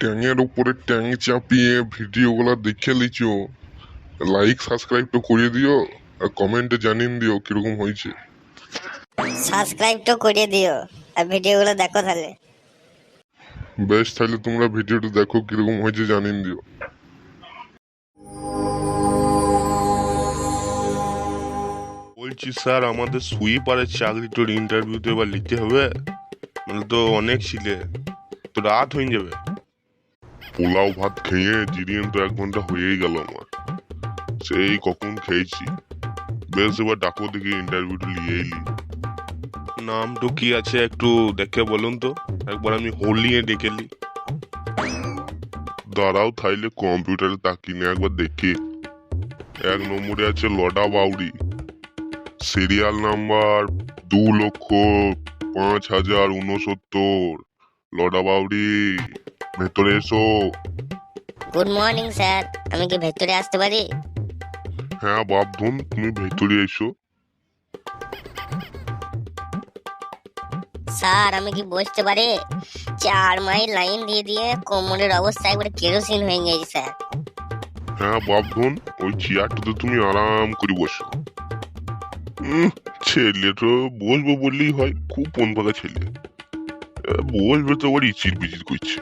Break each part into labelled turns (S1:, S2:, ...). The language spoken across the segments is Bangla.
S1: ট্যাঙের উপরে ট্যাং চাপিয়ে ভিডিওগুলো দেখে লিচো। লাইক সাবস্ক্রাইব তো করে দিও আর কমেন্টে জানিয়ে দিও কিরকম হয়েছে।
S2: সাবস্ক্রাইব তো করে দিও আর ভিডিওগুলো দেখো তাহলে।
S1: বেশ, তাহলে তোমরা ভিডিওটা দেখো কিরকম হয়েছে জানিয়ে দিও।
S3: বলছি স্যার, আমাদের সুইপারের চাকরিটার ইন্টারভিউতে এবার নিতে হবে, মানে তো অনেক ছিলে, তো রাত হয়ে যাবে।
S1: পোলাও ভাত খেয়ে জিরিয়ে তো 1 ঘন্টা হয়েই গেল আমার, সেই কখন খেয়েছি। বেশ, এবার ডাকো দেখি ইন্টারভিউটা নিয়ে এলি।
S3: নাম তো কি আছে একটু দেখে বলুন তো, একবার আমি হোলিয়ে ডেকে নি।
S1: দাঁড়াও তাইলে কম্পিউটারে তাকিয়ে একবার দেখি। 1 নম্বরে আছে লডা বাউরি, সিরিয়াল নাম্বার 2,05,069। লডা বাউরি, ভেতরে এসো।
S2: গুড মর্নিং স্যার, আমি কি ভেতরে আসতে পারি?
S1: হ্যাঁ বাপধন, তুমি ভেতরে এসো।
S2: স্যার আমি কি বসতে পারি? 4 মাইল লাইন দিয়ে দিয়ে কোমরের অবস্থা একবারে কেরোসিন হয়ে গেছে স্যার।
S1: হ্যাঁ বাপধন, ওই চেয়ারটাতে তুমি আরাম করে বসো। ছেলেটা বসবো বললেই হয়, খুব পন পাকা ছেলে। বসবে তো আবার ইচির বিচির করছে।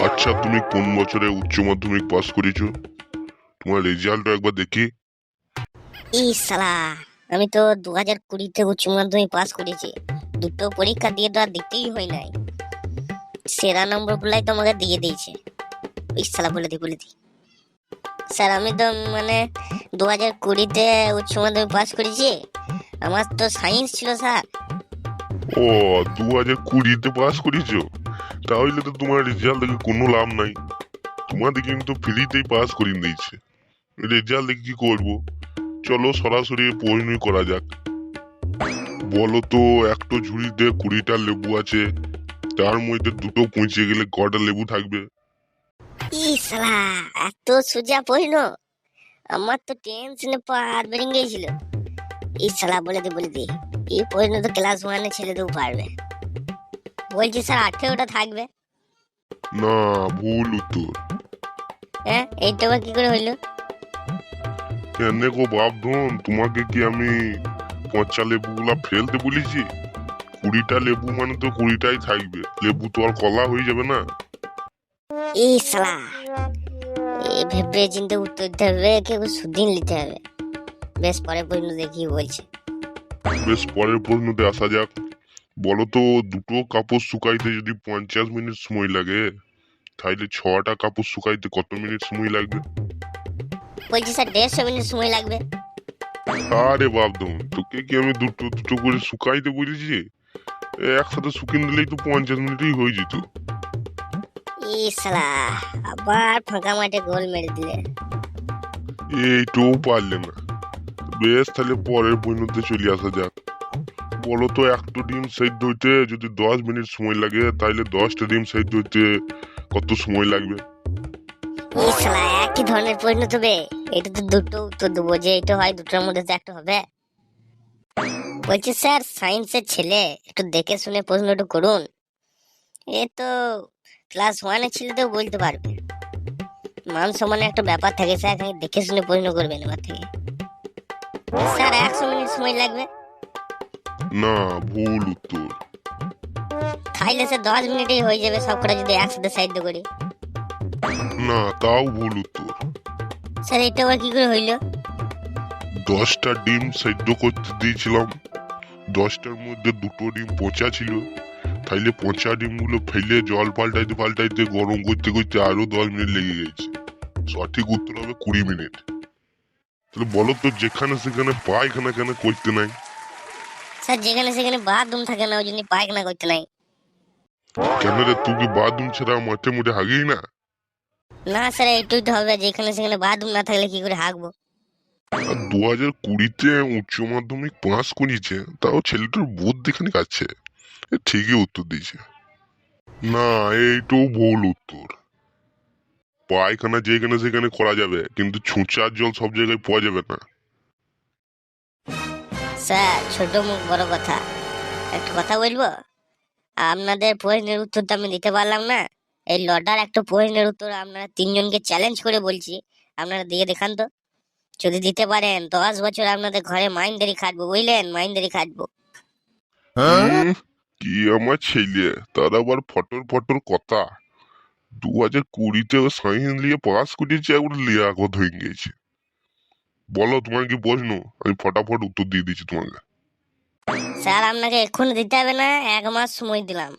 S1: আচ্ছা, তুমি কোন বছরে উচ্চ মাধ্যমিক পাস করেছো? তোমার রেজাল্টটা একবার দেখি।
S2: সালা, আমি তো 2020-তে উচ্চ মাধ্যমিক পাস করেছি। দুটো পরীক্ষা দিয়ে তো আর দিতেই হয় নাই, সেরা নম্বর গুলাই তো আমাকে দিয়ে দিয়েছে। সালা বলে দি স্যার, আমি তো মানে 2020-তে উচ্চ মাধ্যমিক পাস করেছি। আমার তো সায়েন্স ছিল স্যার।
S1: ও, 2020-তে পাস করেছো? তাহলে তো তোমার রেজাল্ট দেখে কোনো লাভ নাই। তোমাদের কিন্তু ফ্রিতেই পাস করিয়ে দিয়েছে। রেজাল্ট দেখে কি করবো? চলো সরাসরি প্রশ্ন করা যাক। বলো তো, একটা ঝুড়িতে 20টা লেবু আছে, তার মধ্যে দুটো পচে গেলে কটা লেবু থাকবে?
S2: সালা, এত সোজা প্রশ্ন! আমার তো টেনশনে পার বেরিয়ে গিয়েছিল। সালা বলে দি এই প্রশ্ন তো ক্লাস 1-এর ছেলেদেরও পারবে। বলছি স্যার 18টা থাকবে।
S1: না, ভুল উত্তর।
S2: হ্যাঁ, এইটা আবার কি করে হইলো?
S1: কেন গো বাপধন, তোমাকে কি আমি পচা লেবুগুলা ফেলতে বলেছি? 20টা লেবু মানে তো 20টাই থাকবে, লেবু তো আর কলা হয়ে যাবে না।
S2: সালা, এই ভেবে চিন্তে উত্তর দিতে হবে, কেউ সুদিন নিতে হবে। বেশ, পরে প্রশ্ন দেখি বলছে।
S1: বেশ, পরের প্রশ্নতে আসা যাক। বলো তো, দুটো কাপড় শুকাইতে যদি 50 মিনিট সময় লাগে, তাহলে 6টা কাপড় শুকাইতে কত মিনিট সময় লাগবে?
S2: বলছি স্যার 150 মিনিট সময় লাগবে।
S1: আরে বাপধন, তোকে কি আমি দুটো দুটো করে শুকাইতে বলেছি? একসাথে শুকিয়ে দিলেই তো 50 মিনিটেই হয়ে যেত।
S2: সালা, আবার ফাঁকা মাঠে গোল মেরে দিলে।
S1: এইটাও পারলে না। বেশ, তাহলে পরের পরিণতে চলে আসা যাক। বলো তো, একটা ডিম সেদ্ধ হইতে যদি 10 মিনিট সময় লাগে, তাহলে 10টা ডিম সেদ্ধ হইতে কত সময় লাগবে?
S2: সালা, একই ধরনের প্রশ্ন তবে এটা তো দুটো উত্তর দেবো, যে এটা হয় দুটোর মধ্যে তো একটা হবে। বলছি স্যার, সায়েন্সের ছেলে, একটু দেখে শুনে প্রশ্ন একটু করুন। এ তো ক্লাস 1-এর ছেলেতেও বলতে পারবে। মান সম্মানে একটা ব্যাপার থাকে স্যার, এখানে দেখে শুনে প্রশ্ন করবেন এবার থেকে। স্যার 100 মিনিট সময় লাগবে।
S1: না, ভুল উত্তর।
S2: তাইলে স্যার 10 মিনিটেই হয়ে যাবে সবকটা যদি একসাথে সাইড করি।
S1: না, তাও ভুল উত্তর।
S2: স্যার এটা আবার কি করে হইলো?
S1: 10টা ডিম সেদ্ধ করতে দিয়েছিলাম, 10টার মধ্যে দুটো ডিম পচা ছিল, তাইলে পচা ডিমগুলো ফেলে জল পাল্টাইতে পাল্টাইতে গরম করতে করতে আরো 10 মিনিট লেগে গেছে। সঠিক উত্তর হবে 20 মিনিট। তাহলে বলো তো, যেখানে সেখানে পায়খানা কেন করতে নাই?
S2: স্যার যেখানে সেখানে বাথরুম থাকে না, ওই জন্য পায়খানা করতে নাই।
S1: কেন রে, তুই কি বাথরুম ছাড়া মাঠে মুঠে হাগেই না?
S2: না স্যার, এইটুই তো হবে, যেখানে সেখানে বাথরুম না থাকলে কি করে হাঁকবো?
S1: আর 2020-তে উচ্চ মাধ্যমিক পাস করেছে, তাও ছেলেটার বুদ্ধি খানিক আছে। ঠিকই উত্তর দিয়েছে। না, এইটাও ভুল উত্তর। পায়খানা যেখানে সেখানে করা যাবে, কিন্তু ছুঁচার জল সব জায়গায় পাওয়া যাবে না।
S2: স্যার ছোট মুখ বড় কথা, একটা কথা বলবো? আপনাদের প্রশ্নের উত্তর তো আমি দিতে পারলাম না, এই লটার একটা প্রশ্নের উত্তর আপনারা তিনজনকে চ্যালেঞ্জ করে বলছি, আপনারা দিয়ে দেখান তো। যদি দিতে পারেন 10 বছর আপনাদের ঘরে মাইন্দারি খাটবো, বুঝলেন? মাইন্দারি খাটবো।
S1: কি আমার ছেলে, তার আবার ফটর ফটর কথা। 2020-তে সায়েন্স নিয়ে পাস করেছে, একবার লিয়াকত হয়ে গেছে। বলো তোমার কি প্রশ্ন, আমি ফটাফট উত্তর দিয়ে দিচ্ছি তোমাকে।
S2: স্যার আপনাকে এক্ষুনি দিতে হবে না, 1 মাস সময় দিলাম।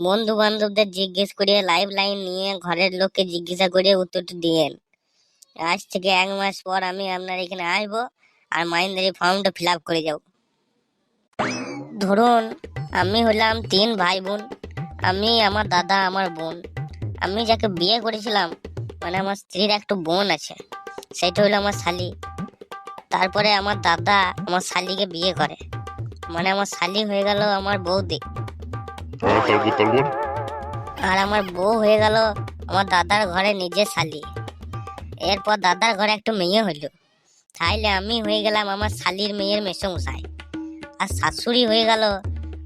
S2: বন্ধু বান্ধবদের জিজ্ঞেস করে, লাইভ লাইন নিয়ে, ঘরের লোককে জিজ্ঞাসা করে উত্তরটা দিয়েন। আজ থেকে 1 মাস পর আমি আপনার এখানে আসবো, আর মাইন্দারি ফর্মটা ফিল আপ করে যাবো। ধরুন আমি হলাম 3 ভাই বোন। আমি, আমার দাদা, আমার বোন। আমি যাকে বিয়ে করেছিলাম, মানে আমার স্ত্রীর একটা বোন আছে, সেটা হলো আমার শালি। তারপরে আমার দাদা আমার শালিকে বিয়ে করে, মানে আমার শালি হয়ে গেল আমার বৌদি।
S1: তারপর
S2: আর আমার বউ হয়ে গেল আমার দাদার ঘরে নিজের শালি। এরপর দাদার ঘরে একটা মেয়ে হইলো, তাইলে আমি হয়ে গেলাম আমার শালির মেয়ের মেসোমশাই। আর শাশুড়ি হয়ে গেল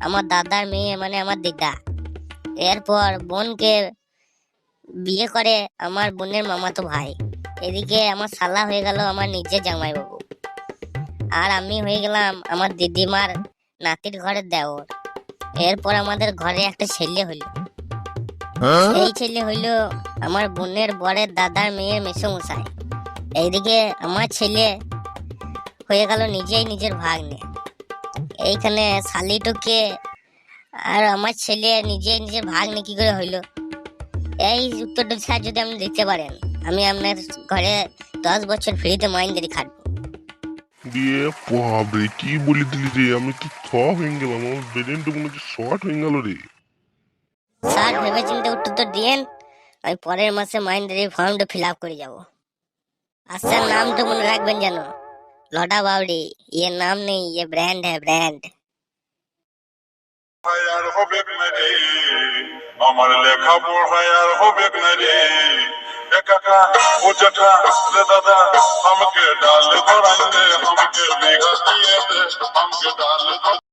S2: আমার দাদার মেয়ে, মানে আমার দিদা। এরপর বোনকে বিয়ে করে আমার বোনের মামাতো ভাই। এদিকে আমার শালা হয়ে গেল আমার নিজের জামাইবাবু। আর আমি হয়ে গেলাম আমার দিদিমার নাতির ঘরের দেওর। এরপর আমাদের ঘরে একটা ছেলে হইলো, এই ছেলে হইলো আমার বোনের বরের দাদার মেয়ের মেসোমশাই। এইদিকে আমার ছেলে হয়ে গেল নিজেই নিজের ভাগ্নে। এইখানে শালিটুকে আর আমার ছেলে নিজেই নিজের ভাগ্নে কি করে হইলো? এই উত্তরটা স্যার যদি আপনি দিতে পারেন, আমি আপনার ঘরে 10 বছর ফ্রিতে মাইন্দারি খাটবো।
S1: দিয়ে বাবরে কি বলে দিলি রে, আমি তো থ হয়ে গেলাম, আমার ব্রেনটা মনে হচ্ছে শর্ট হয়ে গেল রে।
S2: স্যার ভেবে চিন্তে উত্তরটা দিয়েন, আমি পরের মাসে মাইন্দারি ফর্মটা ফিল আপ করে যাবো। আর স্যার নামটা মনে রাখবেন যেন, লটা বাউরি। ये नाम नहीं, ये ब्रांड है, ब्रांड।
S4: আর হবে না রে, আমার লেখা পড়ায় আর হবে না রে। এ কাকা ও জ্যাঠা রে দাদা